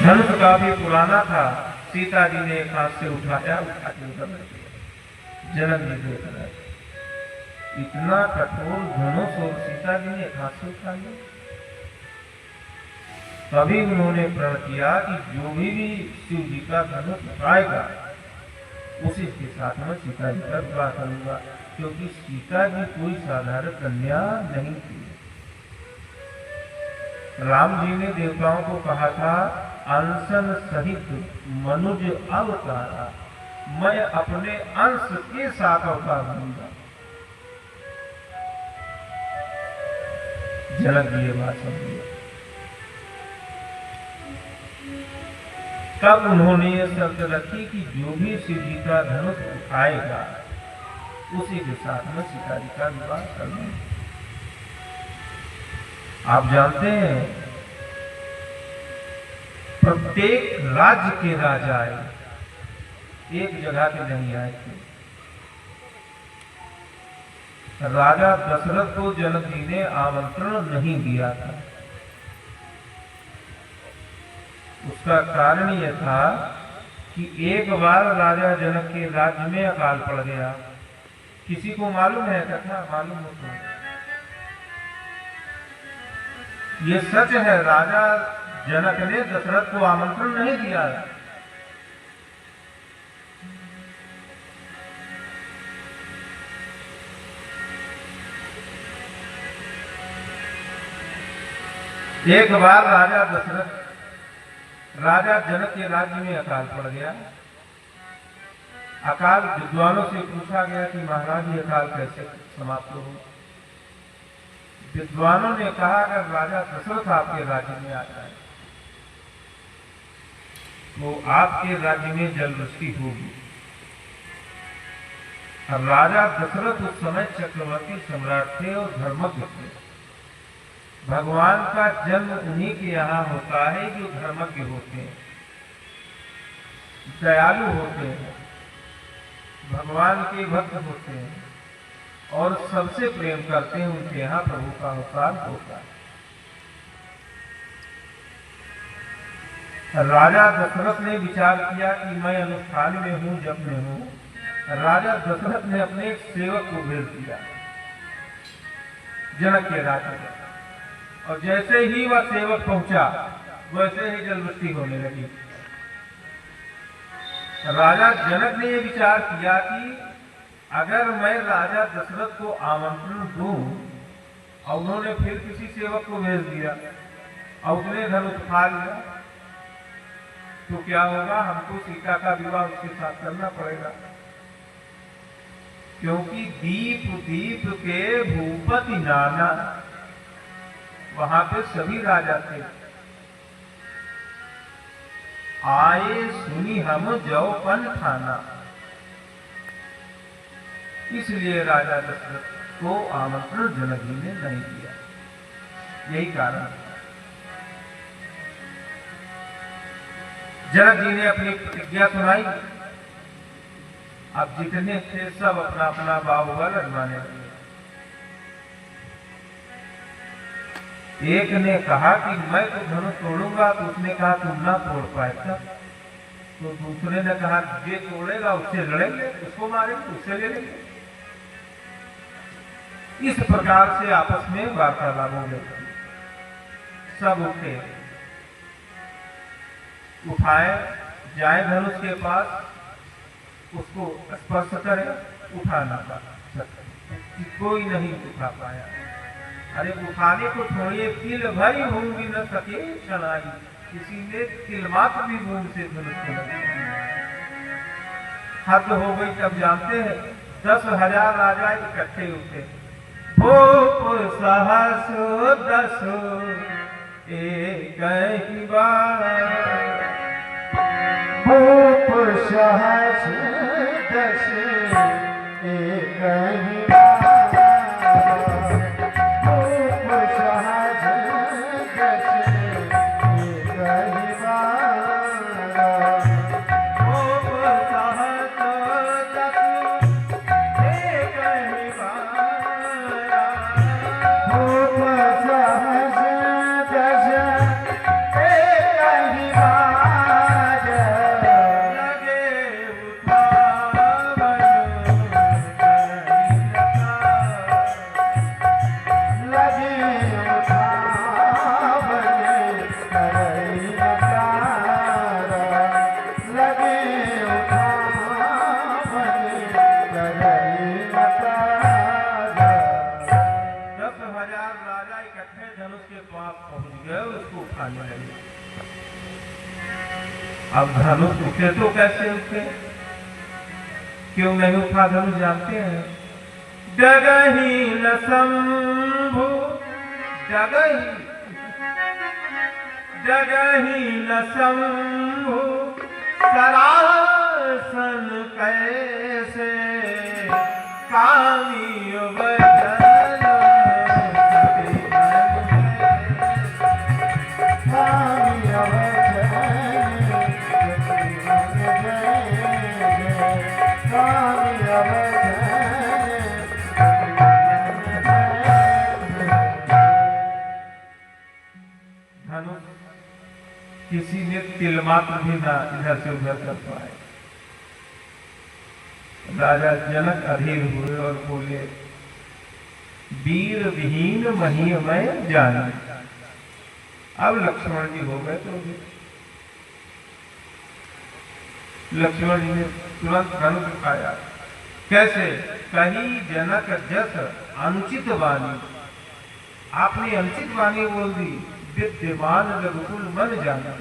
धनुष काफी पुराना था। सीता जी ने एक हाथ से उठाया, उठा के उधर रख दिया। जनक जी देख रहे, इतना कठोर धनुष और सीता जी ने एक हाथ से उठा लिया। तभी उन्होंने प्रण किया कि जो भी शिव जी का धनुष उठाएगा उसी के साथ में सीता जी का विवाह करूंगा, क्योंकि सीता जी कोई साधारण कन्या नहीं थी। राम जी ने देवताओं को कहा था, अंशन सहित मनुज अवतारा, मैं अपने अंश के साथ अवतार दूंगा। जनक जी ये बात समझिए। तब उन्होंने ये शर्त रखी कि जो भी शिव जी का धनुष उठाएगा उसी के साथ में सीता जी का विवाह करना। आप जानते हैं, प्रत्येक राज्य के राजा आए, एक जगह के नहीं आए थे। राजा दशरथ को जनक जी ने आमंत्रण नहीं दिया था। उसका कारण यह था कि एक बार राजा जनक के राज्य में अकाल पड़ गया। किसी को मालूम है कथा? मालूम हो तो ये सच है, राजा जनक ने दशरथ को आमंत्रण नहीं दिया। एक बार राजा जनक के राज्य में अकाल पड़ गया। अकाल विद्वानों से पूछा गया कि महाराज ये अकाल कैसे समाप्त हो? विद्वानों ने कहा, अगर राजा दशरथ आपके राज्य में आ जाए तो आपके राज्य में जलवृष्टि होगी। राजा दशरथ उस समय चक्रवर्ती सम्राट थे और धर्मज्ञ थे। भगवान का जन्म उन्हीं के यहाँ होता है जो धर्मज्ञ होते हैं, दयालु होते हैं, भगवान के भक्त होते हैं और सबसे प्रेम करते हैं। उनके यहाँ प्रभु का अवतार होता है। राजा दशरथ ने विचार किया कि मैं अनुष्ठान में हूँ, जप में हूँ। राजा दशरथ ने अपने एक सेवक को भेज दिया जनक के राज्य में, और जैसे ही वह सेवक पहुंचा वैसे ही जलवृष्टि होने लगी। राजा जनक ने यह विचार किया कि अगर मैं राजा दशरथ को आमंत्रण दूं, और उन्होंने फिर किसी सेवक को भेज दिया और उसने धनुष उठा लिया, तो क्या होगा? हमको सीता का विवाह उसके साथ करना पड़ेगा, क्योंकि दीप दीप के भूपति नाना, वहां पे सभी राजा थे। आए सुनी हम जौपन ठाना, इसलिए राजा दशरथ को आमंत्रण जनक जी ने नहीं दिया। यही कारण। जनक जी ने अपनी प्रतिज्ञा सुनाई। अब जितने थे सब अपना अपना बाहुबल आजमाने लगे। एक ने कहा कि मैं तो धनुष तोड़ूंगा, तो उसने कहा तुम ना तोड़ पाएगा। तो दूसरे ने कहा जे तोड़ेगा उससे लड़ेंगे, उसको मारेंगे, उससे ले लेंगे। इस प्रकार से आपस में वार्तालाप हो गई। सब उठे, उठाए, जाए धनुष के पास, उसको स्पर्श करे, उठा ना पाया, कोई नहीं उठा पाया। अरे उठाने को छोड़िए, तिल भरी भूमि भी न सके शनाई, किसी ने तिल मात्र भी भूमि से धनुष को हद हो गई। तब जानते हैं 10,000 राजा इकट्ठे उठे। भूप सहसो दसो एक ही बार, भूप सहस दस एक ही बार, भूप सहस दस एक ही बार। अब धनुष उठे तो कैसे उठे, क्यों नहीं उठा धनुष जानते हैं? डगही न शंभु, डगही न शंभु सरासन कैसे, कामी वचन किसी ने तिल मात्र भी ना इधर से उधर कर पाए। राजा जनक अधीर हुए और बोले, वीर विहीन महिमय जान। अब लक्ष्मण जी हो गए तो लक्ष्मण जी ने तुरंत धनुष उठाया। कैसे? कही जनक जस अनुचित वाणी, आपने अनुचित वाणी बोल दी। विद्यमान रघुकुल मन जाना,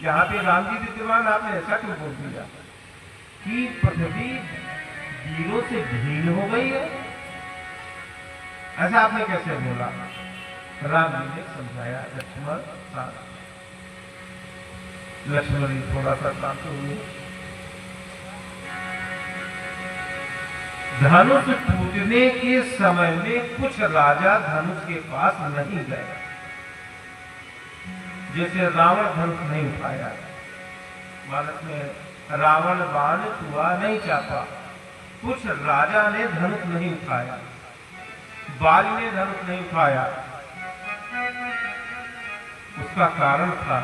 यहाँ पे राम जी विद्यमान, आपने ऐसा क्यों बोल दिया कि पृथ्वी वीरों से भीन हो गई है? ऐसा आपने कैसे बोला? राम जी ने समझाया। लक्ष्मण जी थोड़ा सा शांत हुए। धनुष टूटने के समय में कुछ राजा धनुष के पास नहीं गए, जैसे रावण धनुष नहीं उठाया, मानस में रावण बाण छुआ नहीं चापा। कुछ राजा ने धनुष नहीं उठाया, बाली ने धनुष नहीं उठाया। उसका कारण था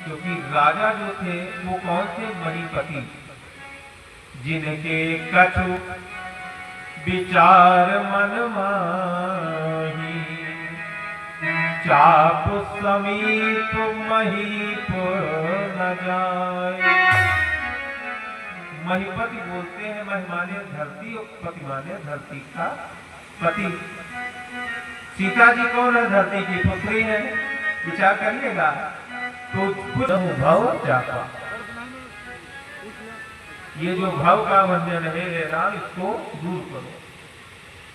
क्योंकि राजा जो थे वो कौन थे? महीपति, जिनके कछु विचार मन माही, चाप समीप महीप न जाए। महीपति बोलते हैं महिमाने धरती और पति माने धरती का पति। सीता जी कौन है? धरती की पुत्री है। विचार करिएगा तो कुछ भव चापा, ये जो भव का बंधन है राम, इसको दूर करो।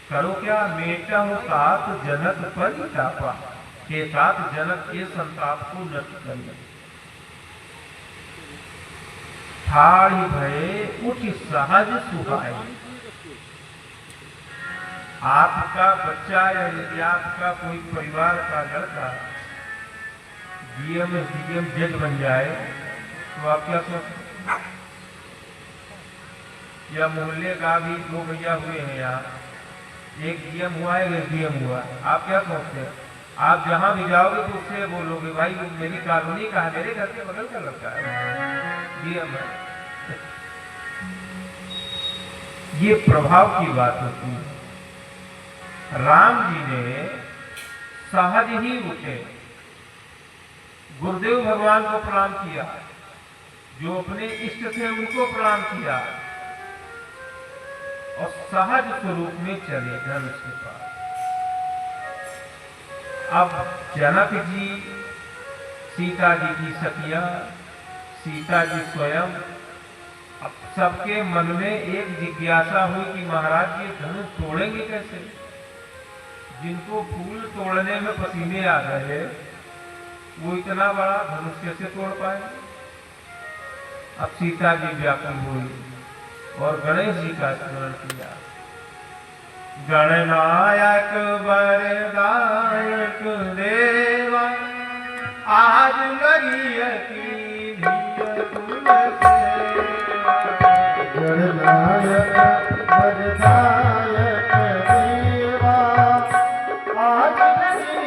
करो क्या? मेटा हो सात जनक पर चापा, के साथ जनक के संताप को नष्ट करिए। ठाड़ी भये उठ सहज सुहाए। आपका बच्चा या यदि आपका कोई परिवार का लड़का डीएम सीएम जज बन जाए तो आप क्या सोचते? या मोहल्ले का भी दो भैया हुए हैं यहाँ, एक डीएम हुआ है एक डीएम हुआ, आप क्या सोचते हैं? आप जहां भी जाओगे तो उससे बोलोगे, भाई मेरी कॉलोनी का है, मेरे घर के बगल का लड़का है, डीएम है। ये प्रभाव की बात होती है। राम जी ने सहज ही उठे, गुरुदेव भगवान को प्रणाम किया, जो अपने इष्ट थे उनको प्रणाम किया और सहज स्वरूप में चले धनुष के पास। अब जनक जी, सीता जी की सखिया, सीता जी स्वयं, अब सबके मन में एक जिज्ञासा हुई कि महाराज ये धनुष तोड़ेंगे कैसे? जिनको फूल तोड़ने में पसीने आ गए वो इतना बड़ा धनुष कैसे तोड़ पाए? अब सीता जी व्याकुल हुई और गणेश जी का स्मरण किया। गणनायक वरदायक देवा, आज लगी की गणनायक वरदायक देवा, आज लगी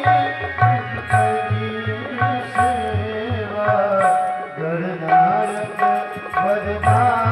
सेवा। गणनायक वरदायक